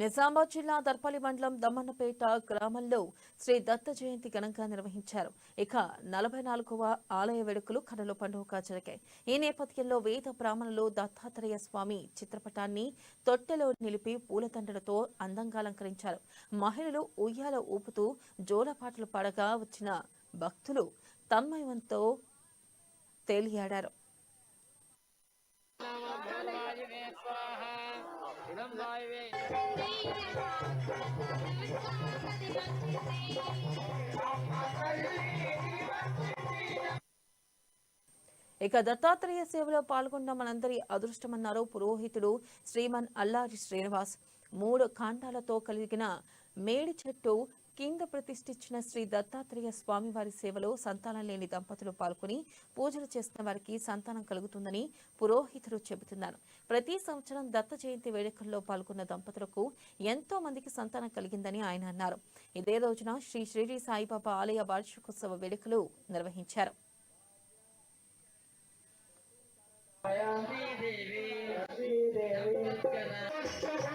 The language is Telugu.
నిజామాబాద్ జిల్లా దర్పల్లి మండలం దమ్మన్నపేట గ్రామంలో శ్రీ దత్త జయంతి ఘనంగా నిర్వహించారు. ఇక 44వ ఆలయ వేడుకలు కన్నుల పండుగగా జరిగాయి. ఈ నేపథ్యంలో వేద బ్రాహ్మణులు దత్తాత్రేయ స్వామి చిత్రపటాన్ని తొట్టెలో నిలిపి పూలదండలతో అందంగా అలంకరించారు. మహిళలు ఉయ్యాల ఊపుతూ జోలపాటలు పాడగా వచ్చిన భక్తులు తన్మయంతో తేలియాడారు. ఇక దత్తాత్రేయ సేవలో పాల్గొన్న మనందరి అదృష్టమన్నారు పురోహితుడు శ్రీమన్ అల్లారి శ్రీనివాస్. 3 కాండాలతో కలిగిన మేడి చెట్టు కింద ప్రతిష్ఠించిన శ్రీ దత్తాత్రేయ స్వామివారి సేవలో సంతానం లేని దంపతులు పాల్గొని పూజలు చేసిన వారికి సంతానం కలుగుతుందని పురోహితుడు చెబుతున్నారు. ప్రతి సంవత్సరం దత్త జయంతి వేడుకల్లో పాల్గొన్న దంపతులకు ఎంతో మందికి సంతానం కలిగిందని ఆయన అన్నారు. ఇదే రోజున శ్రీ షిరిడి సాయిబాబా ఆలయ వార్షికోత్సవ వేడుకలు నిర్వహించారు. Devi